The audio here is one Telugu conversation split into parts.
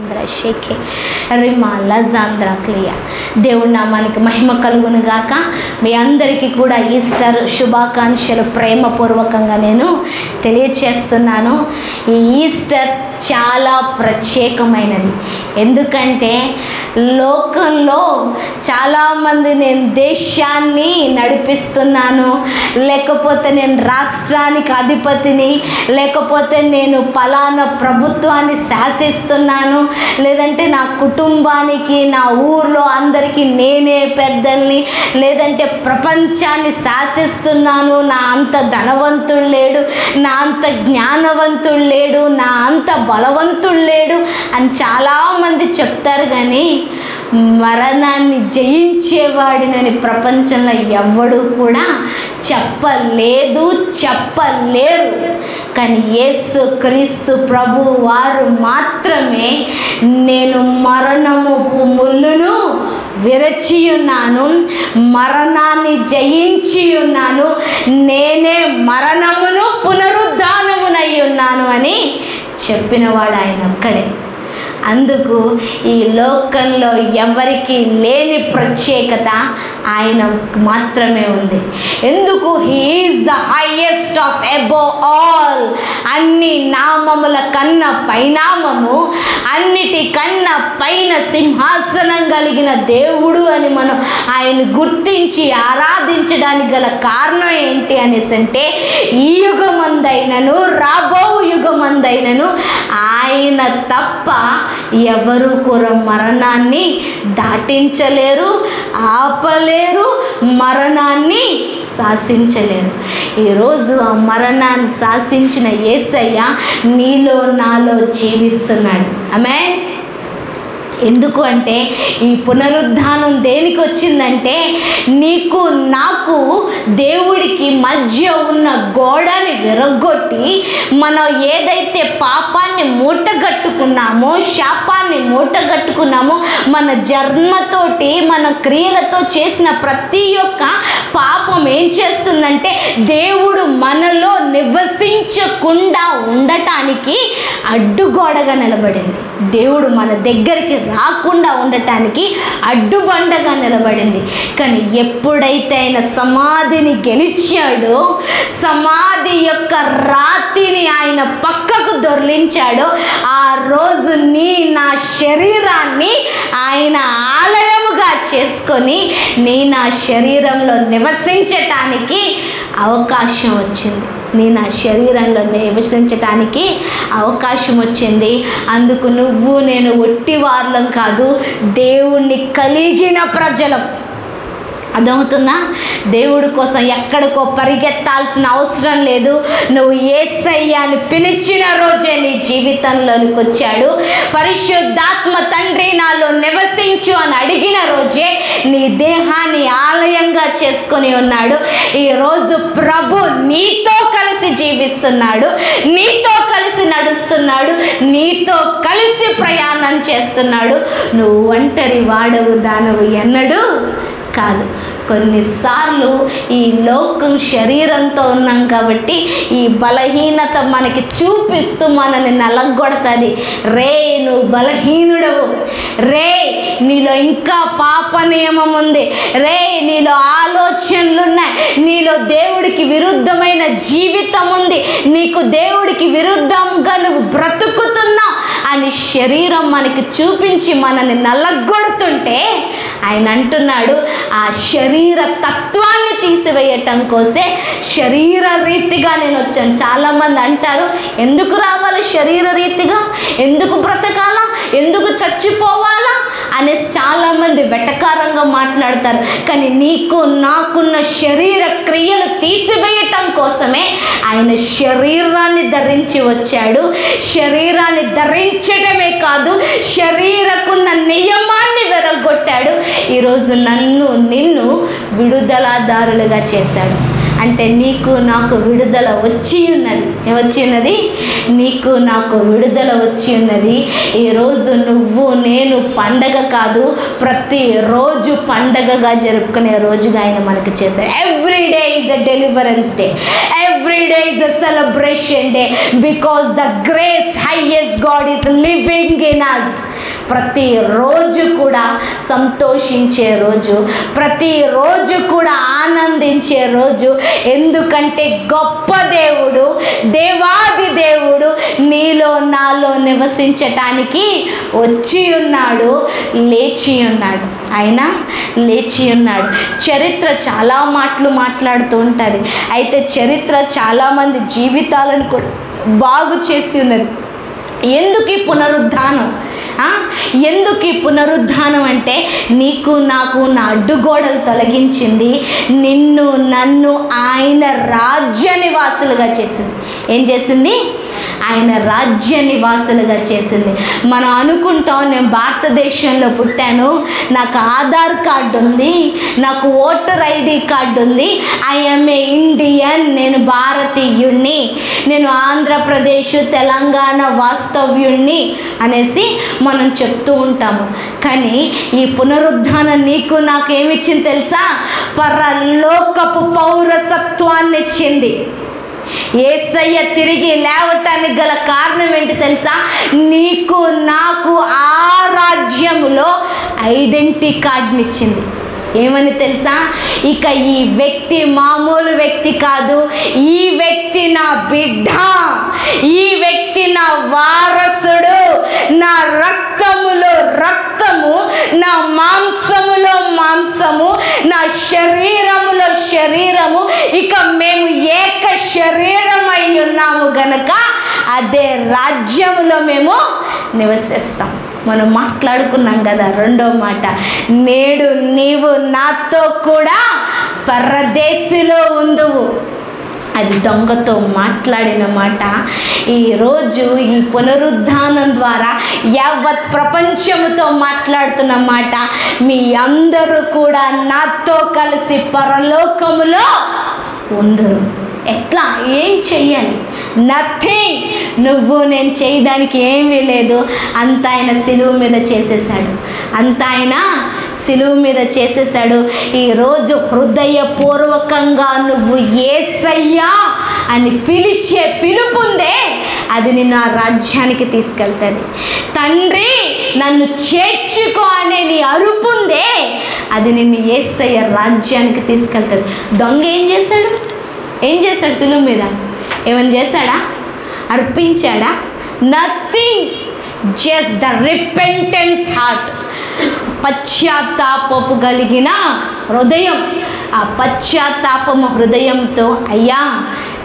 లాంధ్ర షేకే రిమా లజాంధ్ర క్లియా. దేవుడి నామానికి మహిమ కలుగును గాక. మీ అందరికీ కూడా ఈస్టర్ శుభాకాంక్షలు ప్రేమపూర్వకంగా నేను తెలియచేస్తున్నాను. ఈ ఈస్టర్ చాలా ప్రత్యేకమైనది. ఎందుకంటే లోకంలో చాలామంది నేను దేశాన్ని నడిపిస్తున్నాను, లేకపోతే నేను రాష్ట్రానికి అధిపతిని, లేకపోతే నేను పలానా ప్రభుత్వాన్ని శాసిస్తున్నాను, లేదంటే నా కుటుంబానికి నా ఊర్లో అందరికీ నేనే పెద్దల్ని, లేదంటే ప్రపంచాన్ని శాసిస్తున్నాను, నా అంత ధనవంతుడు లేడు, నా అంత జ్ఞానవంతుడు లేడు, నా అంత బలవంతుడు లేడు అని చాలామంది చెప్తారు. కానీ మరణాన్ని జయించేవాడినని ప్రపంచంలో ఎవ్వడూ కూడా చెప్పలేరు. కానీ యేసు క్రీస్తు ప్రభు వారు మాత్రమే నేను మరణము ముళ్ళును విరచి ఉన్నాను, మరణాన్ని జయించి ఉన్నాను, నేనే మరణమును పునరుద్ధానమునై ఉన్నాను అని చెప్పినవాడు ఆయన ఒక్కడే. అందుకు ఈ లోకంలో ఎవరికి లేని ప్రత్యేకత ఆయన మాత్రమే ఉంది. ఎందుకు? He is the highest of above all. అన్ని నామముల కన్నా పైనామము, అన్నిటికన్నా పైన సింహాసనం కలిగిన దేవుడు అని మనం ఆయన గుర్తించి ఆరాధించడానికి గల కారణం ఏంటి అనేసి అంటే, ఈ యుగమందైనను రాబో యుగమందైనను ఆయన తప్ప ఎవరు కూడా మరణాన్ని దాటించలేరు, ఆపలేరు, మరణాన్ని శాసించలేరు. ఈరోజు ఆ మరణాన్ని శాసించిన యేసయ్య నీలో నాలో జీవిస్తున్నాడు. ఆమేన్. ఎందుకు అంటే ఈ పునరుద్ధానం దేనికి వచ్చిందంటే, నీకు నాకు దేవుడికి మధ్య ఉన్న గోడని విరగొట్టి మనం ఏదైతే పాపాన్ని మూటగట్టుకున్నామో, శాపాన్ని మూటగట్టుకున్నామో, మన జన్మతోటి మన క్రియలతో చేసిన ప్రతి ఒక్క పాపం ఏం చేస్తుందంటే దేవుడు మనలో నివసించకుండా ఉండటానికి అడ్డుగోడగా నిలబడింది. దేవుడు మన దగ్గరికి రాకుండా ఉండటానికి అడ్డుబండగా నిలబడింది. కానీ ఎప్పుడైతే ఆయన సమాధిని గెలిచాడో, సమాధి యొక్క రాతిని ఆయన పక్కకు దొర్లించాడో, ఆ రోజు నా శరీరాన్ని ఆయన ఆలయముగా చేసుకొని నా శరీరంలో నివసించటానికి అవకాశం వచ్చింది. నా శరీరంలో నివసించటానికి అవకాశం వచ్చింది. అందుకు నువ్వు నేను ఒట్టివార్లం కాదు, దేవుణ్ణి కలిగిన ప్రజలం. అర్థమవుతుందా? దేవుడి కోసం ఎక్కడికో పరిగెత్తాల్సిన అవసరం లేదు. నువ్వు యేసయ్యని పిలిచిన రోజే నీ జీవితంలోనికి వచ్చాడు. పరిశుద్ధాత్మ తండ్రి నాలో నివసించు అని అడిగిన రోజే నీ దేహాన్ని ఆలయంగా చేసుకొని ఉన్నాడు. ఈరోజు ప్రభు నీతో కలిసి జీవిస్తున్నాడు, నీతో కలిసి నడుస్తున్నాడు, నీతో కలిసి ప్రయాణం చేస్తున్నాడు. నువ్వు ఒంటరి వాడవు దానవు ఎన్నడూ కాదు. కొన్నిసార్లు ఈ లోకం శరీరంతో ఉన్నాం కాబట్టి ఈ బలహీనత మనకి చూపిస్తూ మనల్ని నలగొడుతుంది. రే నువ్వు బలహీనుడవు, రే నీలో ఇంకా పాప నియమం ఉంది, రే నీలో ఆలోచనలు ఉన్నాయి, నీలో దేవుడికి విరుద్ధమైన జీవితం ఉంది, నీకు దేవుడికి విరుద్ధంగా నువ్వు బ్రతుకుతున్నావు అని శరీరం మనకి చూపించి మనల్ని నలగొడుతుంటే ఆయన అంటున్నాడు, ఆ శరీర తత్వాన్ని తీసివేయటం కోసే శరీర రీతిగా నేను వచ్చాను. చాలామంది అంటారు, ఎందుకు రావాలి శరీర రీతిగా, ఎందుకు బ్రతకాలా, ఎందుకు చచ్చిపోవాలా అనేసి చాలామంది వెటకారంగా మాట్లాడతారు. కానీ నీకు నాకున్న శరీర క్రియలు తీసివేయటం కోసమే ఆయన శరీరాన్ని ధరించి వచ్చాడు. శరీరాన్ని ధరించడమే కాదు, శరీరకున్న నియమాన్ని వెరగొట్టాడు. ఈరోజు నన్ను నిన్ను విడుదలదారులుగా చేశాడు. అంటే నీకు నాకు విడుదల వచ్చి ఉన్నది. ఏమొచ్చి ఉన్నది? నీకు నాకు విడుదల వచ్చి ఉన్నది. ఈరోజు నువ్వు నేను పండగ కాదు, ప్రతిరోజు పండగగా జరుపుకునే రోజుగా ఆయన మనకు చేశాడు. Every day is a deliverance day, every day is a celebration day, because the great highest God is living in us. ప్రతిరోజు కూడా సంతోషించే రోజు, ప్రతిరోజు కూడా ఆనందించే రోజు. ఎందుకంటే గొప్ప దేవుడు, దేవాది దేవుడు నీలో నాలో నివసించటానికి వచ్చి ఉన్నాడు, లేచి ఉన్నాడు. ఆయన లేచి ఉన్నాడు. చరిత్ర చాలా మాటలు మాట్లాడుతూ ఉంటుంది. అయితే చరిత్ర చాలామంది జీవితాలను కూడా బాగు చేసి ఉన్నది. ఎందుకు ఈ పునరుద్ధానం? ఎందుకు ఈ పునరుద్ధానం అంటే నీకు నాకు నా అడ్డుగోడలు తొలగించింది, నిన్ను నన్ను ఆయన రాజ్య నివాసులుగా చేసింది. ఏం చేసింది? ఆయన రాజ్య నివాసులుగా చేసింది. మనం అనుకుంటాం నేను భారతదేశంలో పుట్టాను, నాకు ఆధార్ కార్డు ఉంది, నాకు ఓటర్ ఐడి కార్డు ఉంది, ఐఎమ్ ఏ ఇండియన్, నేను భారతీయుణ్ణి, నేను ఆంధ్రప్రదేశ్ తెలంగాణ వాస్తవ్యుణ్ణి అనేసి మనం చెప్తూ ఉంటాము. కానీ ఈ పునరుద్ధానం నీకు నాకు ఏమిచ్చింది తెలుసా? పరలోకపు పౌరసత్వాన్ని ఇచ్చింది. యేసయ్య తిరిగి లేవటానికి గల కారణం ఏంటి తెలుసా? నీకు నాకు ఆ రాజ్యములో ఐడెంటిటీ కార్డుని ఇచ్చింది. ఏమని తెలుసా? ఇక ఈ వ్యక్తి మామూలు వ్యక్తి కాదు, ఈ వ్యక్తి నా బిడ్డ, ఈ వ్యక్తి నా వారసుడు, నా రక్తములో రక్తము, నా మాంసములో మాంసము, నా శరీరములో శరీరము, ఇక మేము ఏక శరీరమై ఉన్నాము గనక అదే రాజ్యంలో మేము నివసిస్తాం. మనం మాట్లాడుకున్నాం కదా రెండో మాట, నేడు నీవు నాతో కూడా పరదేశిలో ఉందువు. అది దొంగతో మాట్లాడిన మాట. ఈరోజు ఈ పునరుద్ధానం ద్వారా యావత్ ప్రపంచముతో మాట్లాడుతున్న మాట, మీ అందరూ కూడా నాతో కలిసి పరలోకములో ఉందరు. ఎట్లా? ఏం చెయ్యాలి? నథింగ్. నువ్వు నేను చేయడానికి ఏమీ లేదు. అంత ఆయన సిలువ మీద చేసేసాడు, అంత ఆయన సిలువ మీద చేసేసాడు. ఈరోజు హృదయపూర్వకంగా నువ్వు యేసయ్యా అని పిలిచే పిలుపుందే, అది నిన్ను ఆ రాజ్యానికి తీసుకెళ్తుంది. తండ్రి నన్ను చేర్చుకో అనే నీ అరుపుందే, అది నిన్ను యేసయ్య రాజ్యానికి తీసుకెళ్తుంది. దొంగ ఏం చేశాడు? ఏం చేశాడు? సిలువ మీద ఏమని చేశాడా? అర్పించాడా? Nothing. Just the repentance heart, పశ్చాత్తాపము కలిగిన హృదయం. ఆ పశ్చాత్తాపము హృదయంతో, అయ్యా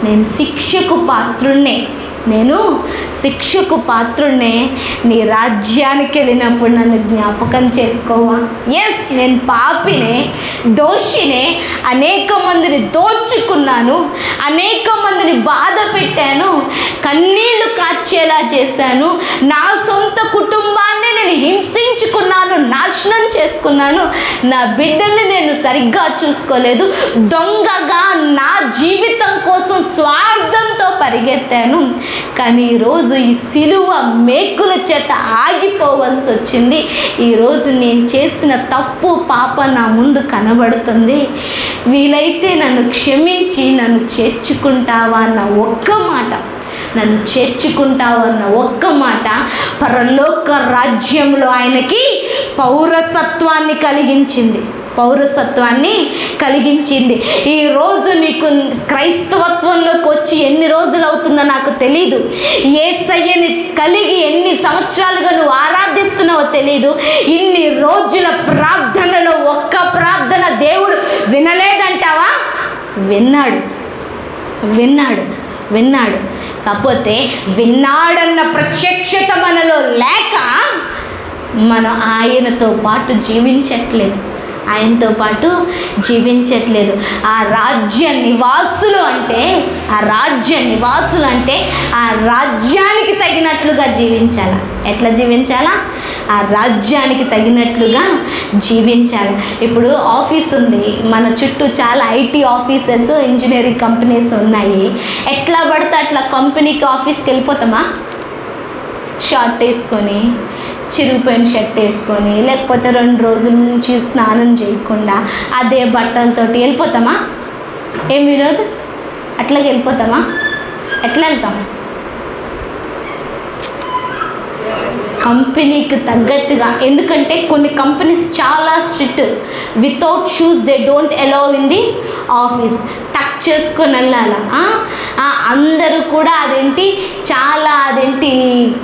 నేను శిక్షకు పాత్రుణ్ణే, నేను శిక్షకు పాత్రుణ్ణే, నీ రాజ్యానికి వెళ్ళినప్పుడు నన్ను జ్ఞాపకం చేసుకోవా? ఎస్, నేను పాపినే, దోషినే, అనేక మందిని దోచుకున్నాను, అనేక మందిని బాధ పెట్టాను, కన్నీళ్లు కార్చేలా చేశాను, నా సొంత కుటుంబాన్ని నేను హింసించుకున్నాను, నాశనం చేసుకున్నాను, నా బిడ్డల్ని నేను సరిగ్గా చూసుకోలేదు, దొంగగా నా జీవితం కోసం స్వార్థంతో పరిగెత్తాను. కానీ ఈరోజు ఈ సిలువ మేకుల చేత ఆగిపోవాల్సి వచ్చింది. ఈరోజు నేను చేసిన తప్పు పాప నా ముందు కనబడుతుంది. వీలైతే నన్ను క్షమించి నన్ను చేర్చుకుంటావా అన్న ఒక్క మాట, నన్ను చేర్చుకుంటావు అన్న ఒక్క మాట పరలోక రాజ్యంలో ఆయనకి పౌరసత్వాన్ని కలిగించింది, పౌరసత్వాన్ని కలిగించింది. ఈరోజు నీకు క్రైస్తవత్వంలోకి వచ్చి ఎన్ని రోజులు అవుతుందో నాకు తెలీదు, యేసయ్యని కలిగి ఎన్ని సంవత్సరాలుగా నువ్వు ఆరాధిస్తున్నావో తెలీదు. ఇన్ని రోజుల ప్రార్థనలో ఒక్క ప్రార్థన దేవుడు వినలేదంటావా? విన్నాడు, విన్నాడు, విన్నాడు. కాకపోతే విన్నాడన్న ప్రత్యక్షత మనలో లేక మనం ఆయనతో పాటు జీవించట్లేదు, ఆయనతో పాటు జీవించట్లేదు. ఆ రాజ్య నివాసులు అంటే ఆ రాజ్యానికి తగినట్లుగా జీవించాలా? ఎట్లా జీవించాలా? ఆ రాజ్యానికి తగినట్లుగా జీవించాలి. ఇప్పుడు ఆఫీస్ ఉంది, మన చుట్టూ చాలా ఐటీ ఆఫీసెస్, ఇంజనీరింగ్ కంపెనీస్ ఉన్నాయి. ఎట్లా పడితే అట్లా కంపెనీకి ఆఫీస్కి వెళ్ళిపోతామా? షార్ట్ వేసుకొని, చిరిగిపోయిన షర్ట్ వేసుకొని, లేకపోతే 2 రోజుల నుంచి స్నానం చేయకుండా అదే బట్టలతోటి వెళ్ళిపోతామా? ఏం వినోద్? అట్లాగే వెళ్ళిపోతామా? ఎట్లా వెళ్తాం? కంపెనీకి తగ్గట్టుగా. ఎందుకంటే కొన్ని కంపెనీస్ చాలా strict, without shoes they don't allow in the office. టక్ చేసుకొని వెళ్ళాలి. అందరూ కూడా చాలా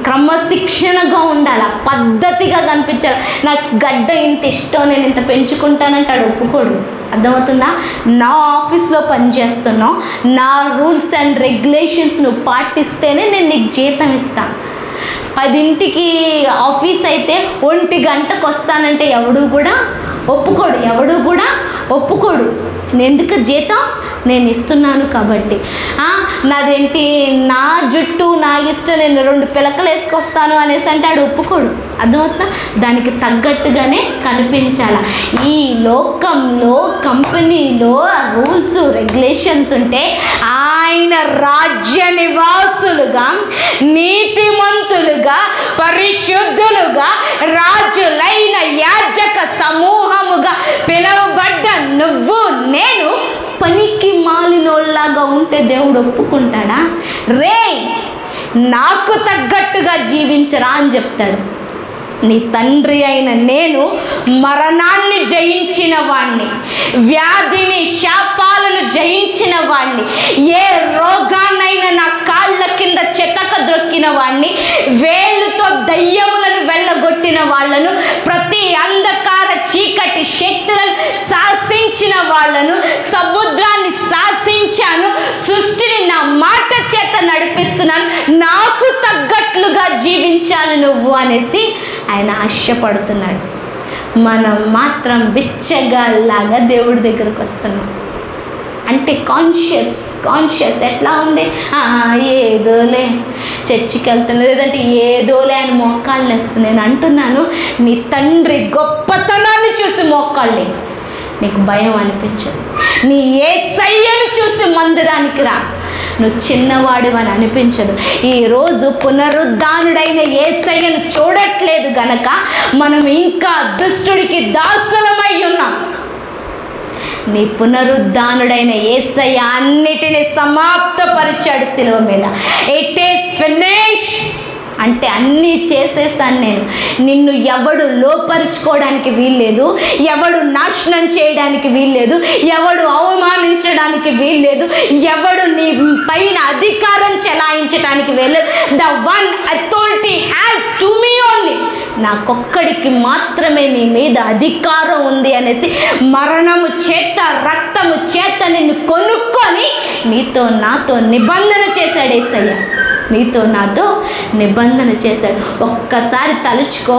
క్రమశిక్షణగా ఉండాలి, పద్ధతిగా కనిపించాలి. నాకు గడ్డ ఇంత ఇష్టం, నేను ఇంత పెంచుకుంటానంటాడు, ఒప్పుకోడు. అర్థమవుతుందా? నా ఆఫీస్లో పనిచేస్తున్నావు, నా రూల్స్ అండ్ రెగ్యులేషన్స్ నువ్వు పాటిస్తేనే నేను నీకు జీతం ఇస్తాను. 10ంటికి ఆఫీస్ అయితే 1 గంటకు వస్తానంటే ఎవడు కూడా ఒప్పుకోడు. ఎందుకు? జీతం నేను ఇస్తున్నాను కాబట్టి. నా జుట్టు నా ఇష్టం, నేను 2 పిలకలు వేసుకొస్తాను అనేసి అంటే ఆడు ఒప్పుకోడు. అర్థమవుతుందా? దానికి తగ్గట్టుగానే కనిపించాలి. ఈ లోకంలో కంపెనీలో రూల్స్ రెగ్యులేషన్స్ ఉంటే ఆయన రాజ్య నివాసులుగా, నీతిమంతులుగా, పరిశుద్ధులుగా, రాజులైన యాజక సమూహముగా పిలువబడ్డ నువ్వు నేను పనికి మాలినోళ్ళలాగా ఉంటే దేవుడు ఒప్పుకుంటాడా? నాకు తగ్గట్టుగా జీవించరా అని చెప్తాడు. నీ తండ్రి అయిన నేను మరణాన్ని జయించిన వాణ్ణి, వ్యాధిని శాపాలను జయించిన వాణ్ణి, ఏ రోగాన్నైనా నా కాళ్ళ కింద చెతక ద్రొక్కిన వాణ్ణి, వేలుతో దయ్యములను వెళ్ళగొట్టిన వాళ్ళను, ప్రతి అంధకార చీకటి శక్తులను శాసించిన వాళ్ళను, సముద్రాన్ని శాసించాను, సృష్టిని నా మాట చేత నడిపిస్తున్నాను, నాకు తగ్గట్లుగా జీవించాలి నువ్వు అనేసి ఆయన ఆశపడుతున్నాడు. మనం మాత్రం బిచ్చగాళ్ళలాగా దేవుడి దగ్గరకు వస్తున్నాం. అంటే కాన్షియస్ ఎట్లా ఉంది? ఏదోలే చర్చికి వెళ్తున్నా, లేదంటే ఏదోలే అని మోకాళ్ళు వేస్తుంది. నేను అంటున్నాను, నీ తండ్రి గొప్పతనాన్ని చూసి మోకాళ్ళే, నీకు భయం అనిపించదు. నీ యేసయ్యను చూసి మందిరానికి రా, నువ్వు చిన్నవాడివని అనిపించదు. ఈరోజు పునరుద్ధానుడైన యేసయ్యను చూడట్లేదు గనక మనం ఇంకా దుష్టుడికి దాసులమై ఉన్నాం. నీ పునరుద్ధానుడైన యేసయ్య అన్నిటిని సమాప్తపరిచాడు శిలువ మీద. ఇట్ ఈస్ ఫినిష్ అంటే అన్నీ చేసేసాను నేను. నిన్ను ఎవడు లోపరుచుకోవడానికి వీల్లేదు, ఎవడు నాశనం చేయడానికి వీల్లేదు, ఎవడు అవమానించడానికి వీల్లేదు, ఎవడు నీ పైన అధికారం చెలాయించడానికి వీల్లేదు. The one authority has to me only. నాకొక్కడికి మాత్రమే నీ మీద అధికారం ఉంది అనేసి మరణము చేత రక్తము చేత నిన్ను కొనుక్కొని నీతో నాతో నిబంధన చేశాడు యేసయ్య. నీతో నాతో నిబంధన చేశాడు. ఒక్కసారి తలుచుకో,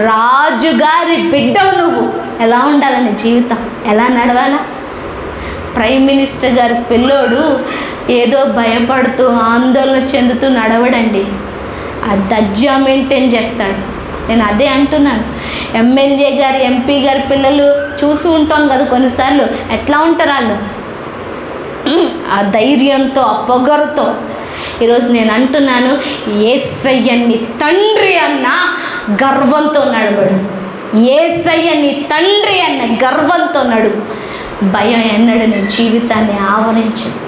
రాజుగారి బిడ్డవు నువ్వు. ఎలా ఉండాలని జీవితం, ఎలా నడవాలా? ప్రైమ్ మినిస్టర్ గారి పిల్లోడు ఏదో భయపడుతూ ఆందోళన చెందుతూ నడవడండి, ఆ దర్జా మెయింటైన్ చేస్తాడు. నేను అదే అంటున్నాను. ఎమ్మెల్యే గారి ఎంపీ గారి పిల్లలు చూసి ఉంటాం కదా కొన్నిసార్లు, ఎట్లా ఉంటారు వాళ్ళు? ఆ ధైర్యంతో, ఆ పొగరుతో. ఈరోజు నేను అంటున్నాను, యేసయ్య నీ తండ్రి అన్న గర్వంతో నడవడు. యేసయ్య నీ తండ్రి అన్న గర్వంతో నడువు. భయం ఎన్నడూ నీ జీవితాన్ని ఆవరించదు,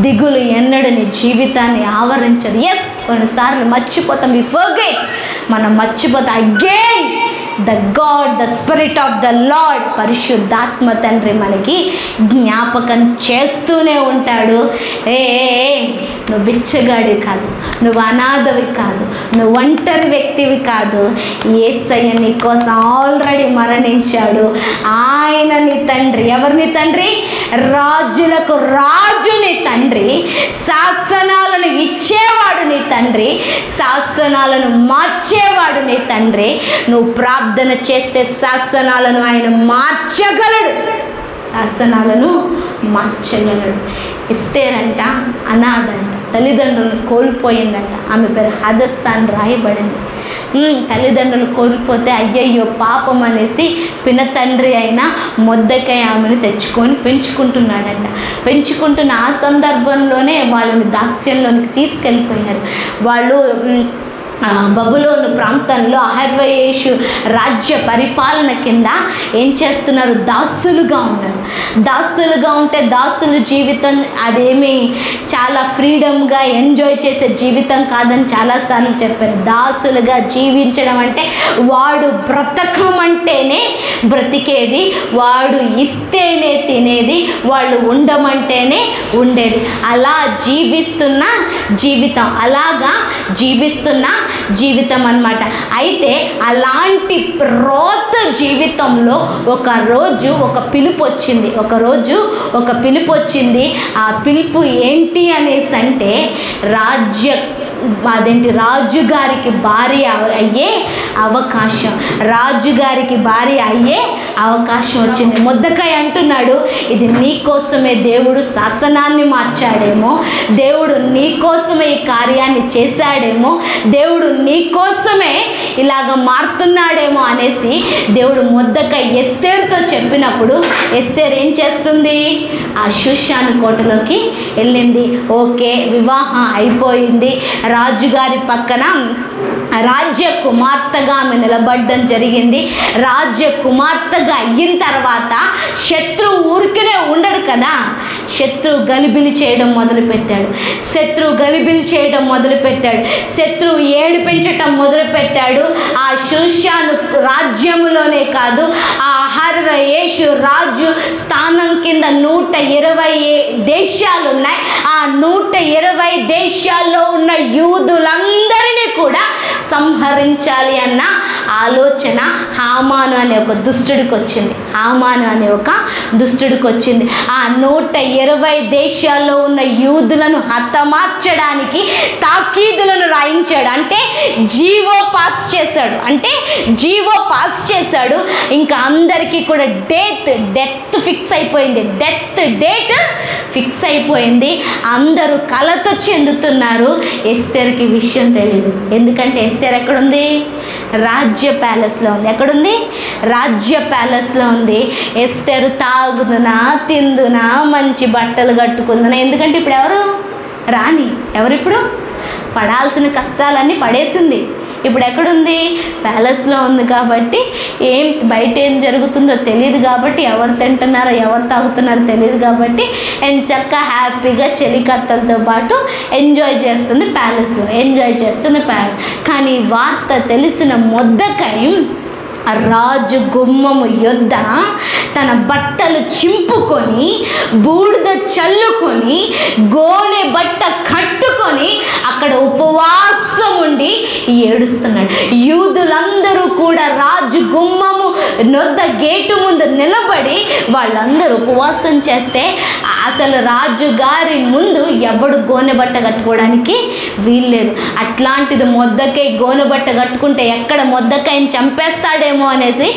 దిగులు ఎన్నడూ నీ జీవితాన్ని ఆవరించదు. ఎస్, కొన్నిసార్లు మర్చిపోతాం, వి ఫర్గెట్, మనం మర్చిపోతాం. Again the God, the spirit of the lord, పరిశుద్ధాత్మ తండ్రి మనకి జ్ఞాపకం చేస్తూనే ఉంటాడు. నువ్వు బిచ్చగాడి కాదు, నువ్వు అనాథవి కాదు, నువ్వు ఒంటరి వ్యక్తివి కాదు. యేసయ్య నీ కోసం ఆల్రెడీ మరణించాడు. ఆయన నీ తండ్రి. ఎవరిని తండ్రి? రాజులకు రాజు నీ తండ్రి. శాసనాలను ఇచ్చేవాడు నీ తండ్రి, శాసనాలను మార్చేవాడు నీ తండ్రి. నువ్వు ప్రార్థన చేస్తే శాసనాలను ఆయన మార్చగలడు, శాసనాలను మార్చగలడు. ఎస్తేరంట అనాథంట, తల్లిదండ్రులను కోల్పోయిందంట. ఆమె పేరు హదస్సా అని రాయబడింది. తల్లిదండ్రులు కోల్పోతే అయ్యయ్యో పాపం అనేసి పినతండ్రి అయిన మొర్దెకై ఆమెను తెచ్చుకొని పెంచుకుంటున్నాడంట. పెంచుకుంటున్న ఆ సందర్భంలోనే వాళ్ళని దాస్యంలోనికి తీసుకెళ్ళిపోయారు. వాళ్ళు బబులోను ప్రాంతంలో అహర్వయేషు రాజ్య పరిపాలన కింద ఏం చేస్తున్నారు? దాసులుగా ఉన్నారు. దాసులుగా ఉంటే దాసుల జీవితం అదేమి చాలా ఫ్రీడమ్గా ఎంజాయ్ చేసే జీవితం కాదని చాలాసార్లు చెప్పారు. దాసులుగా జీవించడం అంటే వాడు బ్రతకమంటేనే బ్రతికేది, వాడు ఇస్తేనే తినేది, వాళ్ళు ఉండమంటేనే ఉండేది. అలా జీవిస్తున్న జీవితం, అలాగా జీవిస్తున్న జీవితం అన్నమాట. అయితే అలాంటి రోత జీవితంలో ఒకరోజు ఒక పిలుపు వచ్చింది. ఆ పిలుపు ఏంటి అనేసి అంటే రాజుగారికి భార్య అయ్యే అవకాశం వచ్చింది. మొర్దెకై అంటున్నాడు, ఇది నీకోసమే దేవుడు శాసనాన్ని మార్చాడేమో, దేవుడు నీకోసమే ఈ కార్యాన్ని చేశాడేమో, దేవుడు నీకోసమే ఇలాగ మారుతున్నాడేమో అనేసి దేవుడు మొర్దెకై ఎస్తేరుతో చెప్పినప్పుడు ఎస్తేరు ఏం చేస్తుంది? ఆ షూషాను కోటలోకి వెళ్ళింది. ఓకే, వివాహం అయిపోయింది. రాజుగారి పక్కన రాజ్య కుమార్తెగా ఆమె నిలబడడం జరిగింది. రాజ్య కుమార్తెగా అయిన తర్వాత శత్రువు ఊరికనే ఉండడు కదా, శత్రువు గలిబిలి చేయడం మొదలుపెట్టాడు. శత్రువు ఏడిపించటం మొదలుపెట్టాడు. ఆ షూషాను రాజ్యములోనే కాదు, ఆ అహర్వయేషు రాజు స్థానం కింద 120 దేశాలు ఉన్నాయి. ఆ 120 దేశాల్లో ఉన్న యూదులందరినీ కూడా సంహరించాలి అన్న ఆలోచన హామాను అనే ఒక దుష్టుడికి వచ్చింది. ఆ 120 దేశాల్లో ఉన్న యూదులను హతమార్చడానికి తాకీదులను రాయించాడు. అంటే జీవో పాస్ చేశాడు. ఇంకా అందరికీ కూడా డెత్ ఫిక్స్ అయిపోయింది. అందరూ కలత చెందుతున్నారు. ఎస్తేరుకి విషయం తెలియదు. ఎందుకంటే ఎస్తేరు ఎక్కడుంది? రాజ్య ప్యాలెస్లో ఉంది. ఎక్కడుంది? రాజ్య ప్యాలెస్లో ఉంది. ఎస్తేరు తాగుదునా, తిందునా, మంచి బట్టలు కట్టుకుందునా. ఎందుకంటే ఇప్పుడు ఎవరిప్పుడు పడాల్సిన కష్టాలన్నీ పడేసింది. ఇప్పుడు ఎక్కడుంది? ప్యాలెస్లో ఉంది. కాబట్టి బయట ఏం జరుగుతుందో తెలియదు కాబట్టి, ఎవరు తింటున్నారో ఎవరు తాగుతున్నారో తెలియదు కాబట్టి ఎంచక్కా హ్యాపీగా చెలికత్తలతో పాటు ఎంజాయ్ చేస్తుంది ప్యాలెస్. కానీ వార్త తెలిసిన మొర్దెకై రాజు గుమ్మము యొద్ద తన బట్టలు చింపుకొని, బూడిద చల్లుకొని, గోనె బట్ట కట్టుకొని అక్కడ ఉపవాసం ఉండి ఏడుస్తున్నాడు. యూదులందరూ కూడా రాజు గుమ్మము నొద్ద గేటు ముందు నిలబడి వాళ్ళందరూ ఉపవాసం చేస్తే అసలు రాజుగారి ముందు ఎవడు గోనె బట్ట కట్టుకోవడానికి వీల్లేదు. అట్లాంటిది మొర్దెకై గోనె బట్ట కట్టుకుంటే ఎక్కడ మొర్దెకైని చంపేస్తాడేమో అనేసి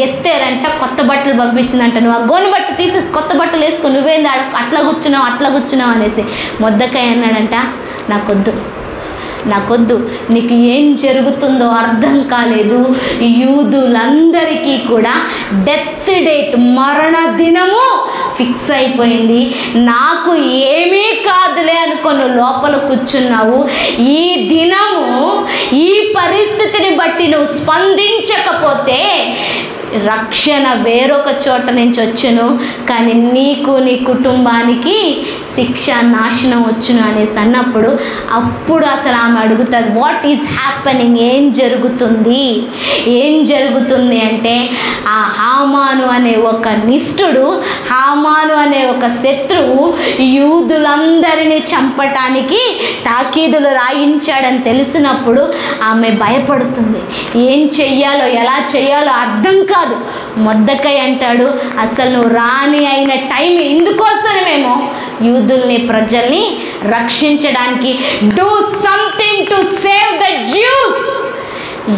ఎస్తేరంట కొత్త బట్టలు పంపించిందంట. నువ్వు ఆ గోనె బట్ట తీసేసి కొత్త బట్టలు వేసుకొని నువ్వేంది అట్లా కూర్చున్నావు అనేసి. మొర్దెకై అన్నాడంట, నాకొద్దు, నీకు ఏం జరుగుతుందో అర్థం కాలేదు. యూదులందరికీ కూడా డెత్ డేట్, మరణ దినము ఫిక్స్ అయిపోయింది. నాకు ఏమీ కాదులే అనుకొని లోపల కూర్చున్నావు. ఈ దినము, ఈ పరిస్థితిని బట్టి నువ్వు స్పందించకపోతే రక్షణ వేరొక చోట నుంచి వచ్చును, కానీ నీకు నీ కుటుంబానికి శిక్ష, నాశనం వచ్చును అనేసి అన్నప్పుడు అప్పుడు అసలు ఆమె అడుగుతుంది, వాట్ ఈజ్ హ్యాపెనింగ్? ఏం జరుగుతుంది అంటే ఆ హామాను అనే ఒక నిష్ఠుడు, హామాను అనే ఒక శత్రువు యూదులందరినీ చంపటానికి తాకీదులు రాయించాడని తెలిసినప్పుడు ఆమె భయపడుతుంది. ఏం చెయ్యాలో, ఎలా చెయ్యాలో అర్థం కాదు. మొర్దెకై అంటాడు, అసలు నువ్వు రాని అయిన టైం ఇందుకోసమేమో, యూదుల్ని, ప్రజల్ని రక్షించడానికి. Do something to save the Jews.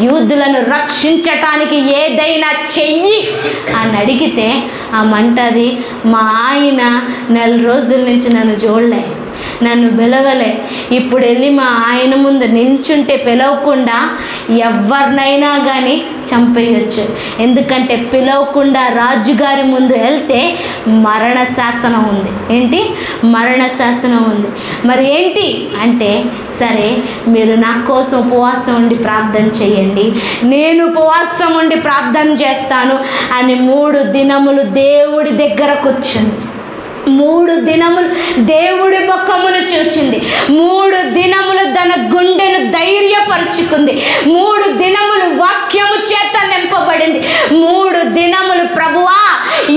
యూదులను రక్షించటానికి ఏదైనా చెయ్యి అని అడిగితే ఆమంటది, మా ఆయన 4 రోజుల నుంచి నన్ను చూడలే, నన్ను పిలవలే, ఇప్పుడు వెళ్ళి మా ఆయన ముందు నిల్చుంటే పిలవకుండా ఎవరినైనా కానీ చంపేయచ్చు. ఎందుకంటే పిలవకుండా రాజుగారి ముందు వెళ్తే మరణ శాసనం ఉంది. ఏంటి? మరణ శాసనం ఉంది. మరి ఏంటి అంటే, సరే మీరు నా కోసం ఉపవాసం ఉండి ప్రార్థన చేయండి, నేను ఉపవాసం ఉండి ప్రార్థన చేస్తాను అని 3 దినములు దేవుడి దగ్గర కూర్చుంది. 3 దినములు దేవుడి ముఖమును చూచింది. 3 దినములు తన గుండెను ధైర్యపరుచుకుంది. 3 దినములు వాక్యము చేత నింపబడింది. 3 దినములు ప్రభువా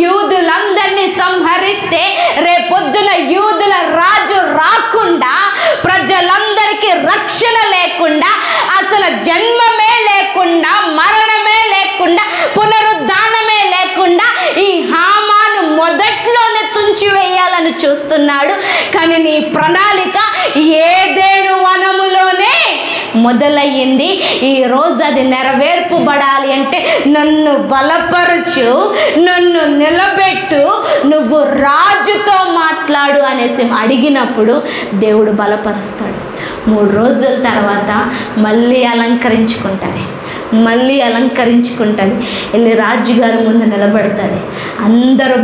యూదులందరినీ సంహరిస్తే రేపొద్దున యూదుల రాజు రాకుండా, ప్రజలందరికీ రక్షణ లేకుండా, అసలు జన్మమే లేకుండా, మరణమే లేకుండా, పునరుద్ధానమే లేకుండా ఈ హామాను మొదట్లోనే తుంచివేయాలని చూస్తున్నాడు. కానీ నీ ప్రణాళిక ఏదేను వనములోనే మొదలయ్యింది. ఈరోజు అది నెరవేర్పబడాలి అంటే నన్ను బలపరచు, నన్ను నిలబెట్టు, నువ్వు రాజుతో మాట్లాడు అనేసి అడిగినప్పుడు దేవుడు బలపరుస్తాడు. 3 రోజుల తర్వాత మళ్ళీ అలంకరించుకుంటుంది. వెళ్ళి రాజుగారి ముందు నిలబడుతుంది. అందరూ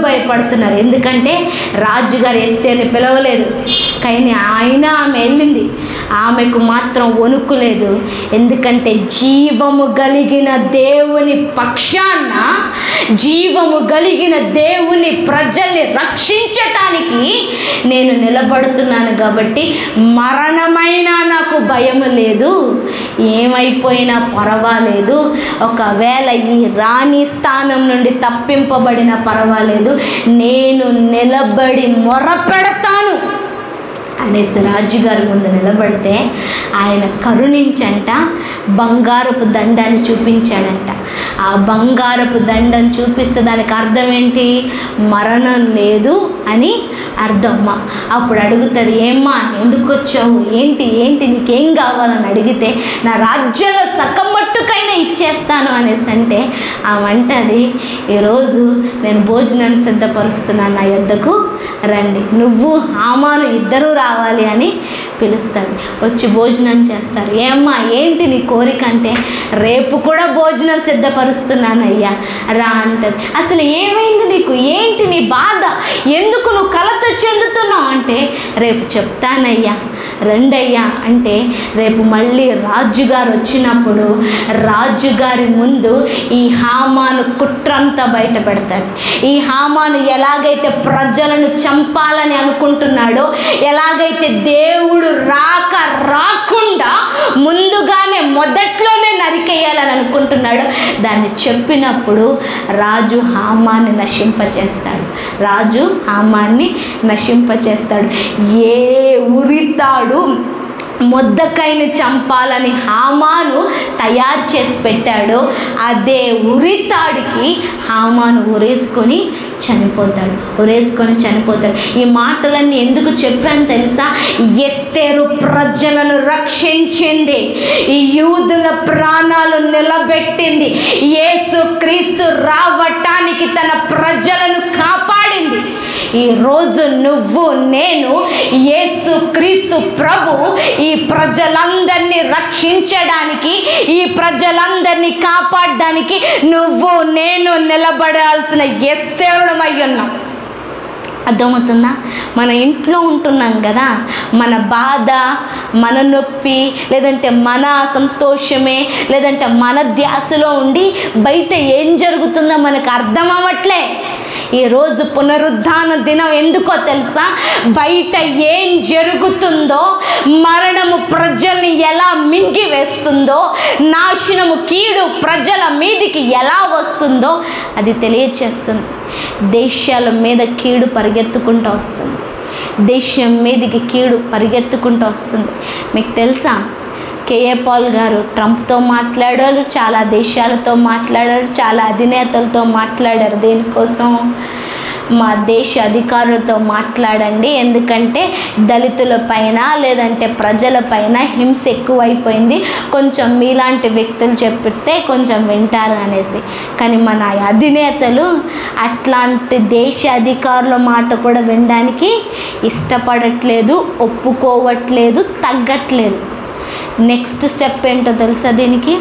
భయపడుతున్నారు. ఎందుకంటే రాజుగారు ఎస్తేర్ని పిలవలేదు, కానీ ఆమె వెళ్ళింది. ఆమెకు మాత్రం వణుకు లేదు. ఎందుకంటే జీవము కలిగిన దేవుని పక్షాన, జీవము కలిగిన దేవుని ప్రజల్ని రక్షించటానికి నేను నిలబడుతున్నాను కాబట్టి మరణమైనా నాకు భయం లేదు, ఏమైపోయినా పర్వాలేదు, ఒకవేళ ఈ రాణి స్థానం నుండి తప్పింపబడిన పర్వాలేదు, నేను నిలబడి మొరపెడతాను అనేసి రాజుగారి ముందు నిలబడితే ఆయన కరుణించంట బంగారపు దండాన్ని చూపించాడంట. ఆ బంగారపు దండం చూపిస్తే దానికి అర్థం ఏంటి? మరణం లేదు అని అర్థం. అప్పుడు అడుగుతుంది, ఏమ్మా ఎందుకు వచ్చావు, ఏంటి నీకేం కావాలని అడిగితే, నా రాజ్యంలో సగమట్టుకైనా ఇచ్చేస్తాను అనేసి అంటే ఆమె అంటది, ఈరోజు నేను భోజనాన్ని సిద్ధపరుస్తున్నాను, నా యొద్దకు రండి, నువ్వు హామాను ఇద్దరూ రావాలి అని పిలుస్తుంది. వచ్చి భోజనం చేస్తారు. ఏమ్మా ఏంటి నీ కోరిక అంటే, రేపు కూడా భోజనం సిద్ధపరుస్తున్నానయ్యా రా అంటది. అసలు ఏమైంది నీకు, ఏంటి నీ బాధ, ఎందుకు నువ్వు కలత చెందుతున్నావు అంటే, రేపు చెప్తానయ్యా రండయ్యా అంటే, రేపు మళ్ళీ రాజుగారు వచ్చినప్పుడు రాజుగారి ముందు ఈ హామాను కుట్రంతా బయట పెడతారు. ఈ హామాను ఎలాగైతే ప్రజలను చంపాలని అనుకుంటున్నాడో, ఎలాగైతే దేవుడు రాకుండా ముందుగానే మొదట్లోనే నరికేయాలని అనుకుంటున్నాడో, దాన్ని చెప్పినప్పుడు రాజు హామాన్ని నశింపచేస్తాడు. ఏ ఉరితాడు మొర్దెకైని చంపాలని హామాను తయారు చేసి పెట్టాడో, అదే ఉరితాడికి హామాను ఉరేసుకొని చనిపోతాడు. ఈ మాటలన్నీ ఎందుకు చెప్పాను తెలుసా? ఎస్తేరు ప్రజలను రక్షించింది, ఈ యూదుల ప్రాణాలు నిలబెట్టింది, యేసుక్రీస్తు రావటానికి తన ప్రజలను కాపాడింది. ఈరోజు నువ్వు నేను యేసుక్రీస్తు ప్రభు ఈ ప్రజలందరినీ రక్షించడానికి, ఈ ప్రజలందరినీ కాపాడడానికి నువ్వు నేను నిలబడాల్సిన ఎస్తేరులమై ఉన్నాం. అర్థమవుతుందా? మన ఇంట్లో ఉంటున్నాం కదా, మన బాధ, మన నొప్పి, లేదంటే మన సంతోషమే, లేదంటే మన ధ్యాసలో ఉండి బయట ఏం జరుగుతుందో మనకు అర్థం అవ్వట్లే. ఈరోజు పునరుద్ధాన దినం ఎందుకో తెలుసా? బయట ఏం జరుగుతుందో, మరణము ప్రజల్ని ఎలా మింగివేస్తుందో, నాశనము కీడు ప్రజల మీదికి ఎలా వస్తుందో అది తెలియచేస్తుంది. దేశాల మీద కీడు పరిగెత్తుకుంటూ వస్తుంది, దేశం మీదికి కీడు పరిగెత్తుకుంటూ వస్తుంది. మీకు తెలుసా, కేఏ పాల్ గారు ట్రంప్తో మాట్లాడారు, చాలా దేశాలతో మాట్లాడారు, చాలా అధినేతలతో మాట్లాడారు. దేనికోసం? మా దేశ అధికారులతో మాట్లాడండి, ఎందుకంటే దళితుల పైన లేదంటే ప్రజల పైన హింస ఎక్కువైపోయింది, కొంచెం మీలాంటి వ్యక్తులు చెప్పితే కొంచెం వింటారు అనేసి. కానీ మన అధినేతలు అట్లాంటి దేశ అధికారుల మాట కూడా వినడానికి ఇష్టపడట్లేదు, ఒప్పుకోవట్లేదు, తగ్గట్లేదు. నెక్స్ట్ స్టెప్ ఏంటో తెలుసా దీనికి?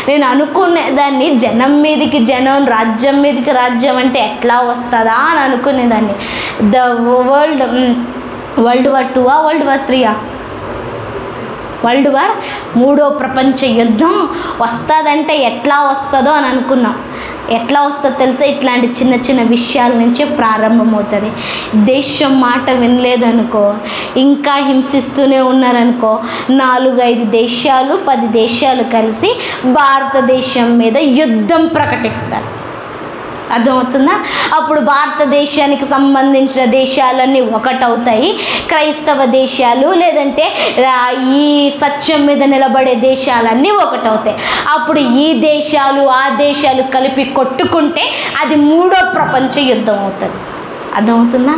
నేను అనుకునేదాన్ని జనం మీదకి జనం, రాజ్యం మీదకి రాజ్యం అంటే ఎట్లా వస్తుందా అని అనుకునేదాన్ని. World war 2 world war 3 world war 3వ ప్రపంచ యుద్ధం వస్తుందంటే ఎట్లా వస్తుందో అని అనుకున్నాం. ఎట్లా వస్తుందో తెలుసా? ఇట్లాంటి చిన్న చిన్న విషయాల నుంచే ప్రారంభమవుతుంది. దేశం మాట వినలేదనుకో, ఇంకా హింసిస్తూనే ఉన్నారనుకో, 4-5 దేశాలు 10 దేశాలు కలిసి భారతదేశం మీద యుద్ధం ప్రకటిస్తారు. అర్థమవుతుందా? అప్పుడు భారతదేశానికి సంబంధించిన దేశాలన్నీ ఒకటవుతాయి. క్రైస్తవ దేశాలు లేదంటే ఈ సత్యం మీద నిలబడే దేశాలన్నీ ఒకటవుతాయి. అప్పుడు ఈ దేశాలు ఆ దేశాలు కలిపి కొట్టుకుంటే అది 3వ ప్రపంచ యుద్ధం అవుతుంది. అర్థమవుతుందా?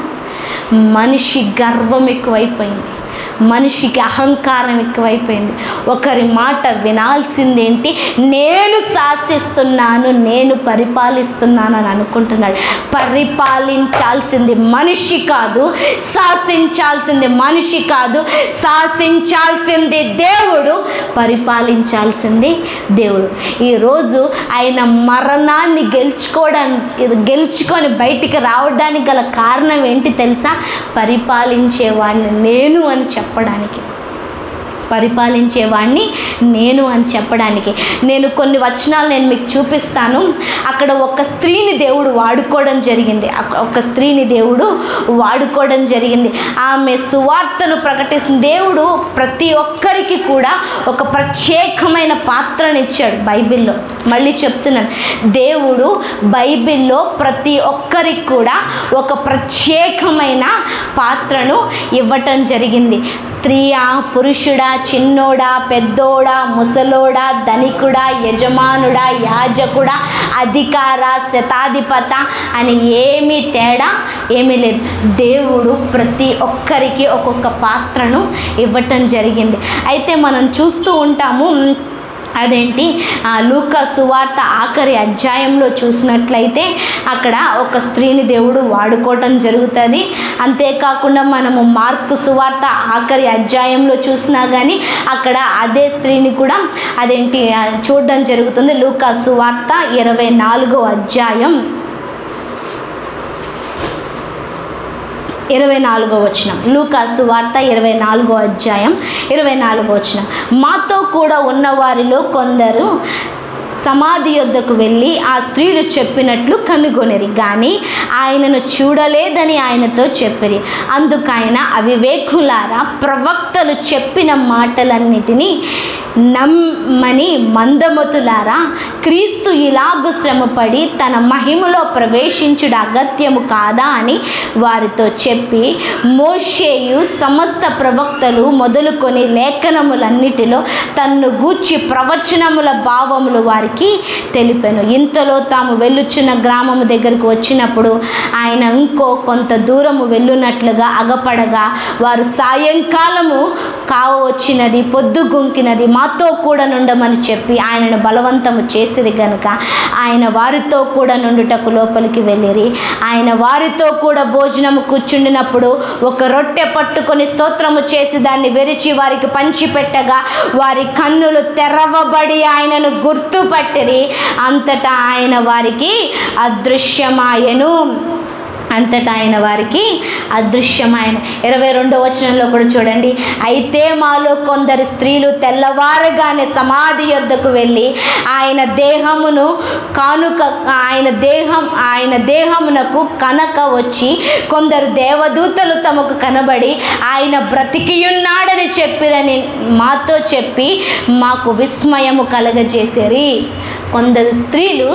మనిషి గర్వం ఎక్కువైపోయింది, మనిషికి అహంకారం ఎక్కువైపోయింది. ఒకరి మాట వినాల్సిందేంటి? నేను శాసిస్తున్నాను, నేను పరిపాలిస్తున్నాను అని అనుకుంటున్నాడు. పరిపాలించాల్సింది మనిషి కాదు, శాసించాల్సింది మనిషి కాదు, శాసించాల్సింది దేవుడు, పరిపాలించాల్సింది దేవుడు. ఈరోజు ఆయన మరణాన్ని గెలుచుకొని బయటికి రావడానికి గల కారణం ఏంటి తెలుసా? పరిపాలించేవాడిని నేను అని చెప్పడానికి, పరిపాలించేవాడిని నేను అని చెప్పడానికి. నేను కొన్ని వచనాలు నేను మీకు చూపిస్తాను. అక్కడ ఒక స్త్రీని దేవుడు వాడుకోవడం జరిగింది, ఒక స్త్రీని దేవుడు వాడుకోవడం జరిగింది. ఆమె సువార్తను ప్రకటిస్తున్న దేవుడు ప్రతి ఒక్కరికి కూడా ఒక ప్రత్యేకమైన పాత్రను ఇచ్చాడు బైబిల్లో. మళ్ళీ చెప్తున్నాను, దేవుడు బైబిల్లో ప్రతి ఒక్కరికి కూడా ఒక ప్రత్యేకమైన పాత్రను ఇవ్వటం జరిగింది. స్త్రీయా, పురుషుడా, చిన్నోడా, పెద్దోడా, ముసలోడా, ధనికుడా, యజమానుడా, యాజకుడా, అధికార, శతాధిపత అని ఏమీ తేడా ఏమీ లేదు. దేవుడు ప్రతి ఒక్కరికి ఒక్కొక్క పాత్రను ఇవ్వటం జరిగింది. అయితే మనం చూస్తూ ఉంటాము, అదేంటి లూకా సువార్త ఆఖరి అధ్యాయంలో చూసినట్లయితే అక్కడ ఒక స్త్రీని దేవుడు వాడుకోవటం జరుగుతుంది. అంతేకాకుండా మనము మార్కు సువార్త ఆఖరి అధ్యాయంలో చూసినా కానీ అక్కడ అదే స్త్రీని కూడా అదేంటి చూడడం జరుగుతుంది. లూకా సువార్త 24వ అధ్యాయం 24వ వచనం. లూకా సువార్త 24వ అధ్యాయం 24వ వచనం. మాతో కూడా ఉన్న వారిలో కొందరు సమాధి యొద్దకు వెళ్ళి ఆ స్త్రీలు చెప్పినట్లు కనుగొనిరి, కానీ ఆయనను చూడలేదని ఆయనతో చెప్పిరి. అందుకు ఆయన, అవివేకులారా, ప్రవక్తలు చెప్పిన మాటలన్నిటినీ నమ్మని మందమతులారా, క్రీస్తు ఇలాగు శ్రమపడి తన మహిమలో ప్రవేశించుట అగత్యము కాదా అని వారితో చెప్పి, మోషేయు సమస్త ప్రవక్తలు మొదలుకొని లేఖనములన్నిటిలో తన్ను గూర్చి ప్రవచనముల భావములు వారికి తెలిపెను. ఇంతలో తాము వెళ్ళుచున్న గ్రామము దగ్గరకు వచ్చినప్పుడు ఆయన ఇంకో కొంత దూరము వెళ్ళునట్లుగా అగపడగా, వారు సాయంకాలము కావచ్చినది, పొద్దు గుంకినది, మాతో కూడా నుండమని చెప్పి ఆయనను బలవంతము చేసిరి గనుక ఆయన వారితో కూడా నుండుటకు లోపలికి వెళ్ళిరి. ఆయన వారితో కూడా భోజనము కూర్చుండినప్పుడు ఒక రొట్టె పట్టుకొని స్తోత్రము చేసి దాన్ని విరిచి వారికి పంచిపెట్టగా వారి కన్నులు తెరవబడి ఆయనను గుర్తుపట్టిరి. అంతటా ఆయన వారికి అదృశ్యమాయను. అంతటా ఆయన వారికి అదృశ్యమైన. 22వ వచనంలో కూడా చూడండి, అయితే మాలో కొందరు స్త్రీలు తెల్లవారగానే సమాధి యొద్దకు వెళ్ళి ఆయన దేహమునకు కనక వచ్చి కొందరు దేవదూతలు తమకు కనబడి ఆయన బ్రతికియున్నాడని చెప్పిరని మాతో చెప్పి మాకు విస్మయము కలగజేసేరి. కొందరు స్త్రీలు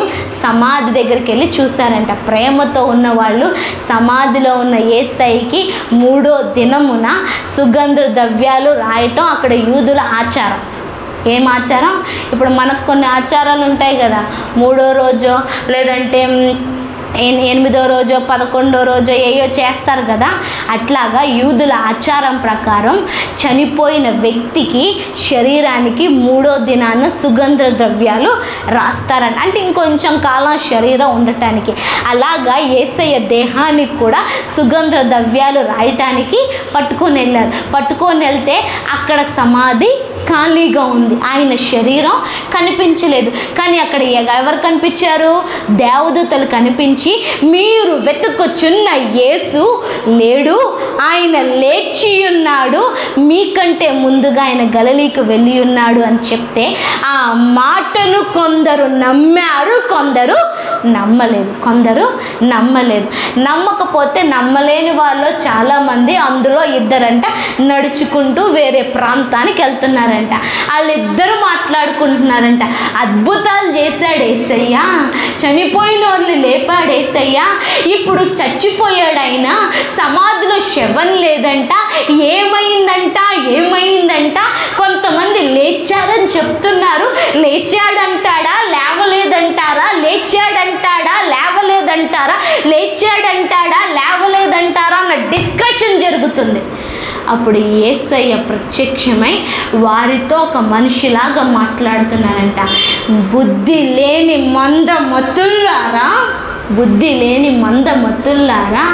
సమాధి దగ్గరికి వెళ్ళి చూశారంట. ప్రేమతో ఉన్నవాళ్ళు సమాధిలో ఉన్న యేసయ్యకి 3వ దినమున సుగంధ ద్రవ్యాలు రాయటం అక్కడ యూదుల ఆచారం. ఏం ఆచారం? ఇప్పుడు మనకు కొన్ని ఆచారాలు ఉంటాయి కదా, 3వ రోజు లేదంటే 8వ రోజో 11వ రోజో ఏయో చేస్తారు కదా, అట్లాగా యూదుల ఆచారం ప్రకారం చనిపోయిన వ్యక్తికి శరీరానికి 3వ దినాన సుగంధ ద్రవ్యాలు రాస్తారంట. అంటే ఇంకొంచెం కాలం శరీరం ఉండటానికి. అలాగా యేసయ్య దేహానికి కూడా సుగంధ ద్రవ్యాలు రాయటానికి పట్టుకొని వెళ్ళారు. పట్టుకొని వెళ్తే అక్కడ సమాధి ఖాళీగా ఉంది. ఆయన శరీరం కనిపించలేదు. కానీ అక్కడ ఎవరు కనిపించారు? దేవదూతలు కనిపించి, మీరు వెతుకుచున్న యేసు లేడు, ఆయన లేచి ఉన్నాడు, మీకంటే ముందుగా ఆయన గలిలీకి వెళ్ళి ఉన్నాడు అని చెప్తే ఆ మాటను కొందరు నమ్మారు, కొందరు నమ్మలేదు. నమ్మకపోతే నమ్మలేని వాళ్ళు చాలామంది, అందులో ఇద్దరంట నడుచుకుంటూ వేరే ప్రాంతానికి వెళ్తున్నారంట. వాళ్ళిద్దరు మాట్లాడుకుంటున్నారంట, అద్భుతాలు చేశాడు యేసయ్య, చనిపోయిన వాళ్ళు లేపాడు యేసయ్య, ఇప్పుడు చచ్చిపోయాడు ఆయన, సమాధిలో శవం లేదంట, ఏమైందంట. కొంతమంది లేచారని చెప్తున్నారు. లేచాడంటాడా లేవలేదంటారా? లేవలేదంటారా అన్న డిస్కషన్ జరుగుతుంది. అప్పుడు యేసయ్య ప్రత్యక్షమై వారితో ఒక మనిషిలాగా మాట్లాడుతున్నారంట. బుద్ధి లేని మందమతుల్లారా,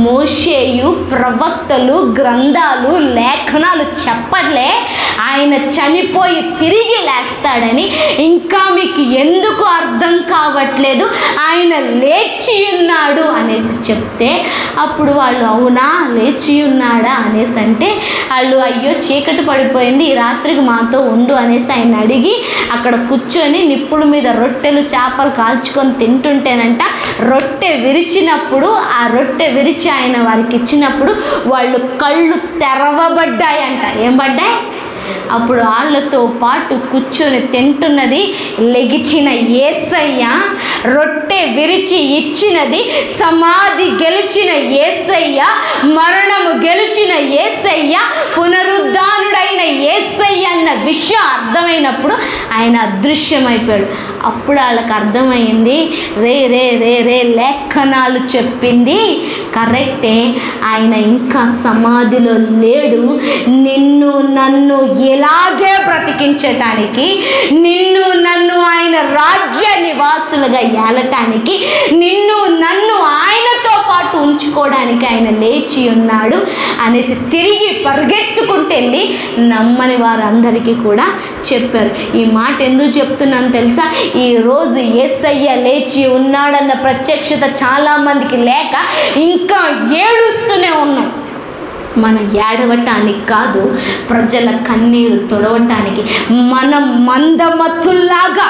మోషేయు ప్రవక్తలు గ్రంథాలు లేఖనాలు చెప్పలే ఆయన చనిపోయి తిరిగి లేస్తాడని? ఇంకా మీకు ఎందుకు అర్థం కావట్లేదు? ఆయన లేచి ఉన్నాడు అనేసి చెప్తే అప్పుడు వాళ్ళు అవునా లేచి ఉన్నాడా అనేసి అంటే వాళ్ళు అయ్యో చీకటి పడిపోయింది, ఈ రాత్రికి మాతో ఉండు అనేసి ఆయన అడిగి అక్కడ కూర్చొని నిప్పుల మీద రొట్టెలు చేపలు కాల్చుకొని తింటుంటేనంట, రొట్టె విరిచినప్పుడు ఆ రొట్టె విరిచి ఆయన వారికి ఇచ్చినప్పుడు వాళ్ళు కళ్ళు తెరవబడ్డాయంట. ఏం పడ్డాయి? అప్పుడు వాళ్ళతో పాటు కూర్చొని తింటున్నది లెగిచిన యేసయ్య, రొట్టె విరిచి ఇచ్చినది సమాధి గెలిచిన యేసయ్య, మరణము గెలిచిన యేసయ్య, పునరుద్ధానుడైన యేసయ్య అన్న విషయం అర్థమైనప్పుడు ఆయన అదృశ్యమైపోయాడు. అప్పుడు వాళ్ళకి అర్థమైంది, రే లేఖనాలు చెప్పింది కరెక్టే, ఆయన ఇంకా సమాధిలో లేడు, నిన్ను నన్ను ఎలాగే బ్రతికించటానికి, నిన్ను నన్ను ఆయన రాజ్య నివాసులుగా ఏలటానికి, నిన్ను నన్ను ఆయనతో పాటు ఉంచుకోవడానికి ఆయన లేచి ఉన్నాడు అనేసి తిరిగి పరిగెత్తుకుంటూ వెళ్ళి నమ్మని వారందరికీ కూడా చెప్పారు. ఈ మాట ఎందుకు చెప్తున్నాను తెలుసా? ఈరోజు యేసయ్య లేచి ఉన్నాడన్న ప్రత్యక్షత చాలామందికి లేక ఇంకా ఏడుస్తూనే ఉన్నాం. మనం ఏడవటానికి కాదు, ప్రజల కన్నీరు తొడవటానికి, మనం మందమతుల్లాగా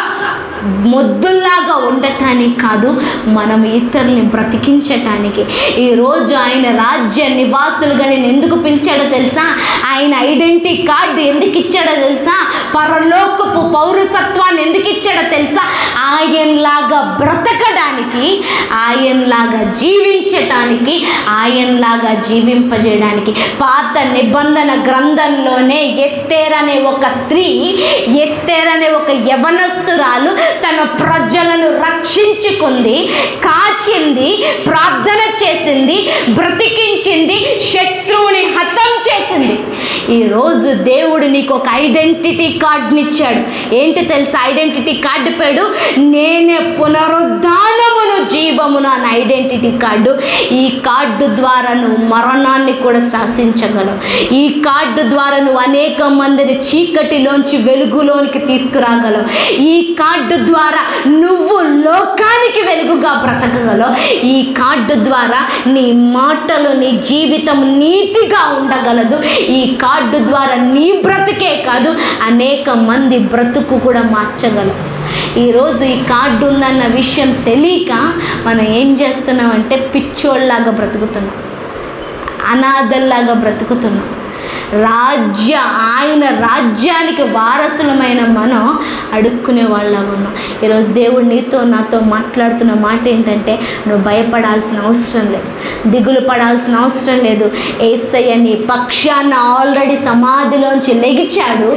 మొద్దుల్లాగా ఉండటానికి కాదు, మనం ఇతరుల్ని బ్రతికించటానికి. ఈరోజు ఆయన రాజ్య నివాసులుగా నేను ఎందుకు పిలిచాడో తెలుసా? ఆయన ఐడెంటిటీ కార్డు ఎందుకు ఇచ్చాడో తెలుసా? పరలోకపు పౌరసత్వాన్ని ఎందుకు ఇచ్చాడో తెలుసా? ఆయనలాగా బ్రతకడానికి, ఆయనలాగా జీవించటానికి, ఆయనలాగా జీవింపజేయడానికి. పాత నిబంధన గ్రంథంలోనే ఎస్తేర్ అనే ఒక స్త్రీ, ఎస్తేర్ అనే ఒక యవనస్తురాలు తన ప్రజలను రక్షించుకుంది, కాచింది, ప్రార్థన చేసింది, బ్రతికించింది, శత్రువుని హతం చేసింది. ఈరోజు దేవుడు నీకు ఒక ఐడెంటిటీ కార్డుని ఇచ్చాడు. ఏంటి తెలుసా ఐడెంటిటీ కార్డు పేరు? నేనే పునరుద్ధానమును జీవమును అన్న ఐడెంటిటీ కార్డు. ఈ కార్డు ద్వారా నువ్వు మరణాన్ని కూడా శాసించగలవు. ఈ కార్డు ద్వారా నువ్వు అనేక మందిని చీకటిలోంచి వెలుగులోనికి తీసుకురాగలవు. ఈ కార్డు ద్వారా నువ్వు లోకానికి వెలుగుగా బ్రతకగలవు. ఈ కార్డు ద్వారా నీ మాటలు, నీ జీవితం నీతిగా ఉండగలదు. ఈ కార్డు ద్వారా నీ బ్రతుకే కాదు, అనేక మంది బ్రతుకు కూడా మార్చగలవు. ఈరోజు ఈ కార్డు ఉందన్న విషయం తెలియక మనం ఏం చేస్తున్నామంటే పిచ్చోళ్ళలాగా బ్రతుకుతున్నాం, అనాథల్లాగా బ్రతుకుతున్నాం. ఆయన రాజ్యానికి వారసులమైన మనం అడుక్కునే వాళ్ళగా ఉన్నాం. ఈరోజు దేవుడు నీతో నాతో మాట్లాడుతున్న మాట ఏంటంటే, నువ్వు భయపడాల్సిన అవసరం లేదు, దిగులు పడాల్సిన అవసరం లేదు. యేసయ్య నీ పక్షాన ఆల్రెడీ సమాధిలోంచి లెగిచాడు.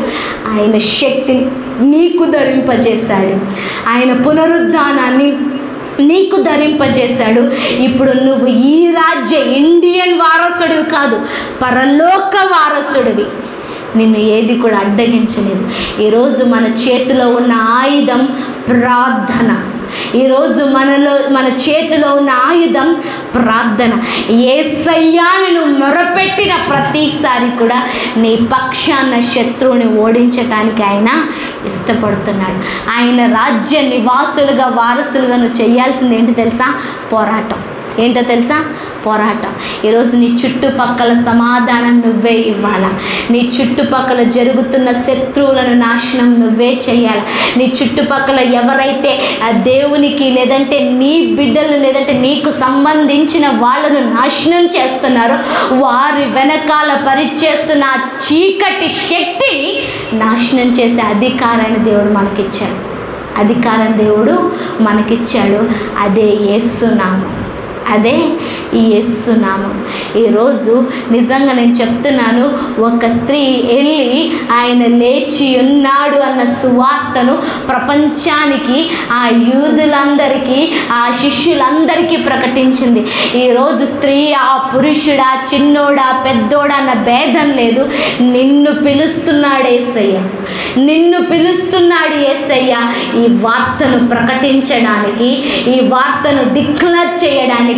ఆయన శక్తిని నీకు ధరింపజేశాడు. ఆయన పునరుద్ధానాన్ని నీకు ధరింపజేశాడు. ఇప్పుడు నువ్వు ఈ రాజ్య ఇండియన్ వారసుడివి కాదు, పరలోక వారసుడివి. నిన్ను ఏది కూడా అడ్డగించలేదు. ఈరోజు మన చేతిలో ఉన్న ఆయుధం ప్రార్థన. ఈరోజు మన చేతిలో ఉన్న ఆయుధం ప్రార్థన. యేసయ్యాను నువ్వు మొరపెట్టిన ప్రతిసారి కూడా నీ పక్షాన శత్రువుని ఓడించటానికి ఆయన ఇష్టపడుతున్నాడు. ఆయన రాజ్య నివాసులుగా వారసులుగా నువ్వు చేయాల్సింది ఏంటి తెలుసా? పోరాటం. ఏంటో తెలుసా? పోరాటం. ఈరోజు నీ చుట్టుపక్కల సమాధానం నువ్వే ఇవ్వాలా. నీ చుట్టుపక్కల జరుగుతున్న శత్రువులను నాశనం నువ్వే చేయాలి. నీ చుట్టుపక్కల ఎవరైతే దేవునికి లేదంటే నీ బిడ్డలు లేదంటే నీకు సంబంధించిన వాళ్ళను నాశనం చేస్తున్నారో వారి వెనకాల పరిచేస్తున్న ఆ చీకటి శక్తిని నాశనం చేసే అధికారాన్ని దేవుడు మనకిచ్చాడు. అధికారం దేవుడు మనకిచ్చాడు. అదే యేసునామం. అదే ఈ యేసు నామం. ఈరోజు నిజంగా నేను చెప్తున్నాను, ఒక స్త్రీ వెళ్ళి ఆయన లేచి ఉన్నాడు అన్న సువార్తను ప్రపంచానికి, ఆ యూదులందరికీ, ఆ శిష్యులందరికీ ప్రకటించింది. ఈరోజు స్త్రీ, ఆ పురుషుడా, చిన్నోడా, పెద్దోడా అన్న భేదం లేదు. నిన్ను పిలుస్తున్నాడు యేసయ్య, నిన్ను పిలుస్తున్నాడు యేసయ్య ఈ వార్తను ప్రకటించడానికి, ఈ వార్తను డిక్లేర్ చేయడానికి,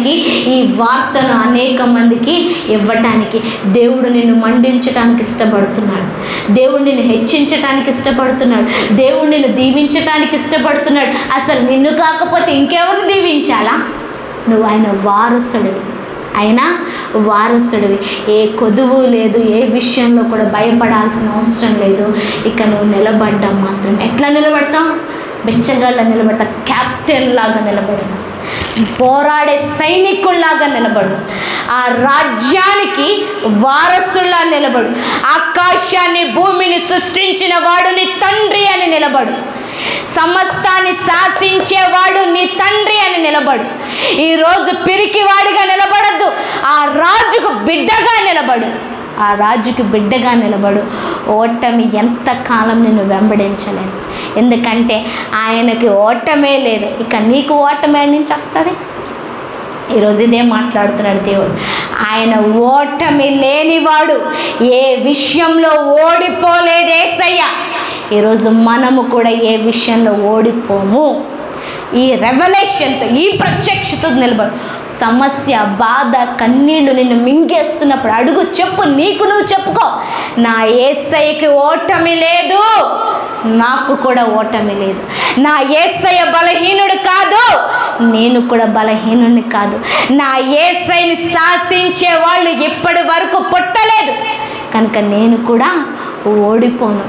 ఈ వార్తను అనేక మందికి ఇవ్వటానికి. దేవుడు నిన్ను మండించడానికి ఇష్టపడుతున్నాడు. దేవుడు నిన్ను హెచ్చించటానికి ఇష్టపడుతున్నాడు. దేవుడు నిన్ను దీవించటానికి ఇష్టపడుతున్నాడు. అసలు నిన్ను కాకపోతే ఇంకెవరు దీవించాలా? నువ్వు ఆయన వారసుడివి. అయినా వారసుడివి. ఏ కొదువు లేదు, ఏ విషయంలో కూడా భయపడాల్సిన అవసరం లేదు. ఇక నువ్వు నిలబడ్డా మాత్రం ఎట్లా నిలబడతావు? బెచ్చగాళ్ళ నిలబడ్డా, క్యాప్టెన్ లాగా నిలబడు, పోరాడే సైనికుల్లాగా నిలబడు, ఆ రాజ్యానికి వారసుల్లా నిలబడు. ఆకాశాన్ని భూమిని సృష్టించిన వాడు నీ తండ్రి అని నిలబడు. సమస్తాన్ని శాసించేవాడు నీ తండ్రి అని నిలబడు. ఈరోజు పిరికివాడిగా నిలబడద్దు, ఆ రాజుకు బిడ్డగా నిలబడు. ఆ రాజుకి బిడ్డగా నిలబడు. ఓటమి ఎంతకాలం నిన్ను వెంబడించలేదు. ఎందుకంటే ఆయనకి ఓటమే లేదు. ఇక నీకు ఓటమే నుంచి వస్తుంది. ఈరోజు ఇదే మాట్లాడుతున్నాడు దేవుడు. ఆయన ఓటమి లేనివాడు, ఏ విషయంలో ఓడిపోలేదు యేసయ్య. ఈరోజు మనము కూడా ఏ విషయంలో ఓడిపోము. ఈ రెవల్యూషన్తో, ఈ ప్రత్యక్షతో నిలబడు. సమస్య, బాధ, కన్నీళ్లు నిన్ను మింగేస్తున్నప్పుడు అడుగు, చెప్పు, నీకు నువ్వు చెప్పుకో, నా యేసయ్యకి ఓటమి లేదు, నాకు కూడా ఓటమి లేదు. నా యేసయ్య బలహీనుడు కాదు, నేను కూడా బలహీనుడిని కాదు. నా యేసయ్యని శాసించే వాళ్ళు ఇప్పటి వరకు పుట్టలేదు కనుక నేను కూడా ఓడిపోను.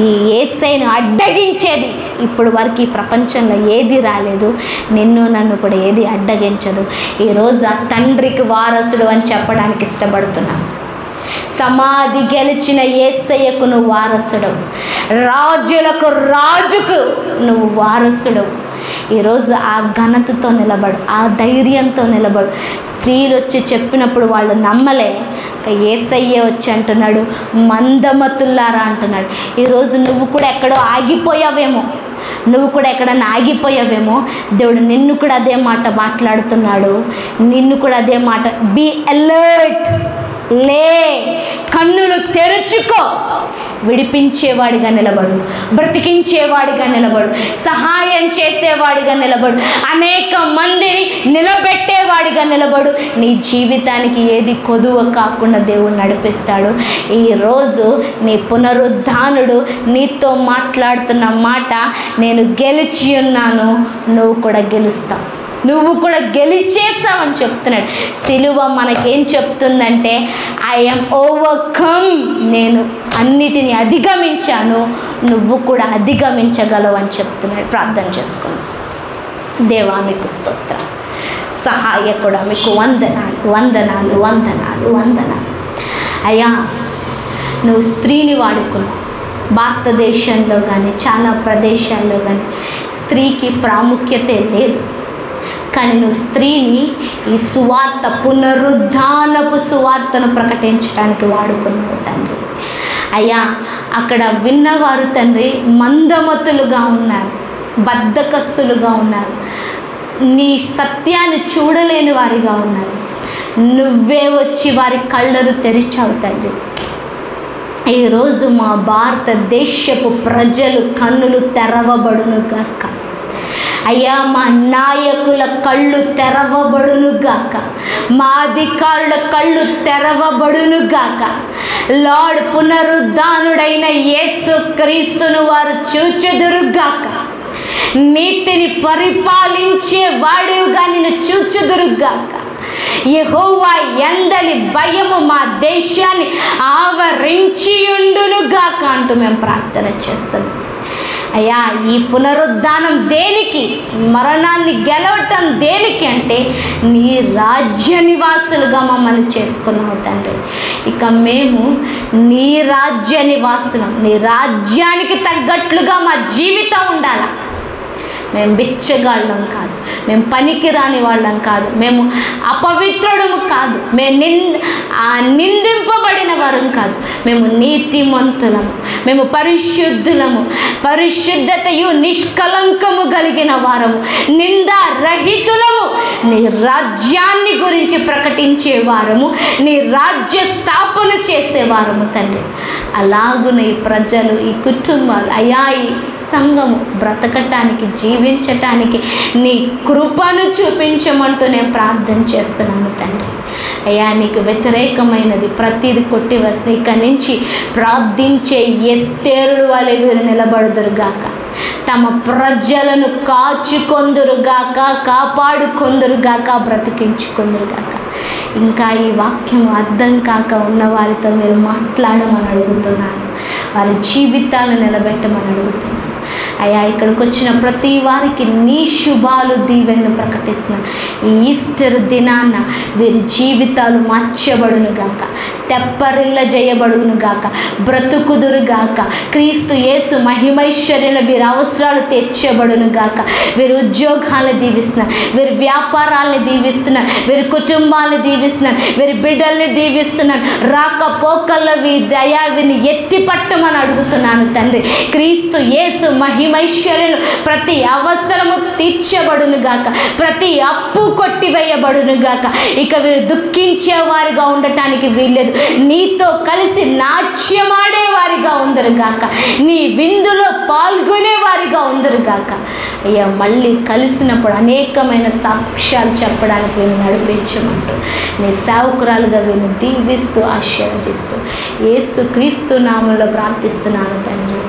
ఈ యేసయ్యను అడ్డగించేది ఇప్పుడు వరకు ఈ ప్రపంచంలో ఏది రాలేదు. నిన్ను నన్ను కూడా ఏది అడ్డగించదు. ఈరోజు ఆ తండ్రికి వారసుడు అని చెప్పడానికి ఇష్టపడుతున్నాను. సమాధి గెలిచిన యేసయ్యకు నువ్వు వారసుడవు. రాజులకు రాజుకు నువ్వు వారసుడవు. ఈరోజు ఆ ఘనతతో నిలబడు, ఆ ధైర్యంతో నిలబడు. స్త్రీలు వచ్చి చెప్పినప్పుడు వాళ్ళు నమ్మలే. యేసయ్యే వచ్చి అంటున్నాడు, మందమతుల్లారా అంటున్నాడు. ఈరోజు నువ్వు కూడా ఎక్కడో ఆగిపోయావేమో, నువ్వు కూడా ఎక్కడన్నా ఆగిపోయావేమో. దేవుడు నిన్ను కూడా అదే మాట మాట్లాడుతున్నాడు. నిన్ను కూడా అదే మాట, బీ అలర్ట్, లే, కన్నులు తెరుచుకో, విడిపించేవాడిగా నిలబడు, బ్రతికించేవాడిగా నిలబడు, సహాయం చేసేవాడిగా నిలబడు, అనేక మందిని నిలబెట్టేవాడిగా నిలబడు. నీ జీవితానికి ఏది కొదువ కాకుండా దేవుడు నడిపిస్తాడు. ఈరోజు నీ పునరుద్ధానుడు నీతో మాట్లాడుతున్న మాట, నేను గెలిచి ఉన్నాను, నువ్వు కూడా గెలుస్తావు, నువ్వు కూడా గెలిచేసావని చెప్తున్నాడు. సిలువ మనకేం చెప్తుందంటే, ఐఎమ్ ఓవర్కమ్, నేను అన్నిటిని అధిగమించాను, నువ్వు కూడా అధిగమించగలవు అని చెప్తున్నాడు. ప్రార్థన చేసుకోండి. దేవా మీకు స్తోత్రం, సహాయకుడా మీకు వందనాలు, వందనాలు, వందనాలు, వందనాలు. అయ్యా, నువ్వు స్త్రీని వాడుకున్నావు. భారతదేశంలో కానీ చాలా ప్రదేశాల్లో కానీ స్త్రీకి ప్రాముఖ్యతే లేదు. కానీ నువ్వు స్త్రీని ఈ సువార్త, పునరుద్ధానపు సువార్తను ప్రకటించడానికి వాడుకున్నావు తండ్రి. అయ్యా, అక్కడ విన్నవారు తండ్రి మందమతులుగా ఉన్నారు, బద్ధకస్తులుగా ఉన్నారు. నీ సత్యాన్ని చూడలేని వారిగా ఉన్నారు. నువ్వే వచ్చి వారి కళ్ళను తెరిచావు తండ్రి. ఈరోజు మా భారతదేశపు ప్రజలు కన్నులు తెరవబడును గాక. అయ్యా, మా నాయకుల కళ్ళు తెరవబడును గాక, మా అధికారుల కళ్ళు తెరవబడును గాక. లార్డ్, పునరుద్ధానుడైన యేసు క్రీస్తును వారు చూచెదరు గాక. నీతిని పరిపాలించే వాడిగా నిన్ను చూచెదరు గాక. యెహోవా యందలి భయము మా దేశాన్ని ఆవరించి ఉండును గాక అంటూ మేము ప్రార్థన చేస్తున్నాం. అయ్యా, ఈ పునరుద్ధానం దేనికి? మరణాన్ని గెలవటం దేనికి అంటే నీ రాజ్య నివాసులుగా మమ్మల్ని చేసుకున్నావు తండ్రి. ఇక మేము నీ రాజ్య నివాసులం. నీ రాజ్యానికి తగ్గట్లుగా మా జీవితం ఉండాలి. మేము బిచ్చగాళ్ళం కాదు, మేము పనికి రాని వాళ్ళం కాదు, మేము అపవిత్రుడము కాదు, మేము నిందింపబడిన వారం కాదు. మేము నీతిమంతులము, మేము పరిశుద్ధులము, పరిశుద్ధతయు నిష్కలంకము కలిగిన వారము, నిందారహితులము. నీ రాజ్యాన్ని గురించి ప్రకటించే వారము, నీ రాజ్య స్థాపన చేసేవారము తండ్రి. అలాగున ఈ ప్రజలు, ఈ కుటుంబాలు, అయా ఈ సంఘము బ్రతకటానికి, జీవించటానికి నీ కృపను చూపించమంటూ నేను ప్రార్థన చేస్తున్నాను తండ్రి. అయ్యా, నీకు వ్యతిరేకమైనది ప్రతిది కొట్టివేసి ఇక్కడి నుంచి ప్రార్థించే ఎస్తేరుడు వలె వీరు నిలబడుదురుగాక. తమ ప్రజలను కాచుకొందురుగాక, కాపాడుకొందురుగాక, బ్రతికించుకొందురుగాక. ఇంకా ఈ వాక్యం అర్థం కాక ఉన్న వారితో మీరు మాట్లాడమని అడుగుతున్నాను. వారి జీవితాలు నిలబెట్టమని అడుగుతున్నాను. అయ్యా, ఇక్కడికి వచ్చిన ప్రతి వారికి నీ శుభాలు, దీవెనలు ప్రకటిస్తున్నాను. ఈ ఈస్టర్ దినాన వీరి జీవితాలు మార్చబడును గాక, తెప్పరిల్ల చేయబడును గాక, బ్రతుకుదురుగాక. క్రీస్తు యేసు మహిమైశ్వర్యంలో వీరి అవసరాలు తీర్చబడును గాక. వీరి ఉద్యోగాలను దీవిస్తున్నారు, వీరి వ్యాపారాలను దీవిస్తున్నారు, వీరి కుటుంబాలను దీవిస్తున్నారు, వీరి బిడ్డల్ని దీవిస్తున్నారు. రాకపోకల్లో వీరిని ఎత్తి పట్టమని అడుగుతున్నాను తండ్రి. క్రీస్తు యేసు మహిమైశ్వర్యంలో ప్రతి అవసరము తీర్చబడును గాక, ప్రతి అప్పు కొట్టివేయబడును గాక. ఇక వీరు దుఃఖించే వారిగా ఉండటానికి వీల్లేదు. నీతో కలిసి నాట్యమాడే వారిగా ఉందరుగాక, నీ విందులో పాల్గొనే వారిగా ఉందరుగాక. అయ్యా, మళ్ళీ కలిసినప్పుడు అనేకమైన సాక్ష్యాలు చెప్పడానికి వీళ్ళు నడిపించమంటూ నీ సేవకురాలుగా వీళ్ళు దీవిస్తూ ఆశీర్వదిస్తూ యేసు క్రీస్తు నామములో ప్రార్థిస్తున్నాను తండ్రి.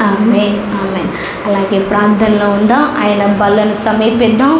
ఆమేన్, ఆమేన్. అలాగే ప్రార్థనలో ఉందాం. ఆయన బలను సమీపిద్దాం.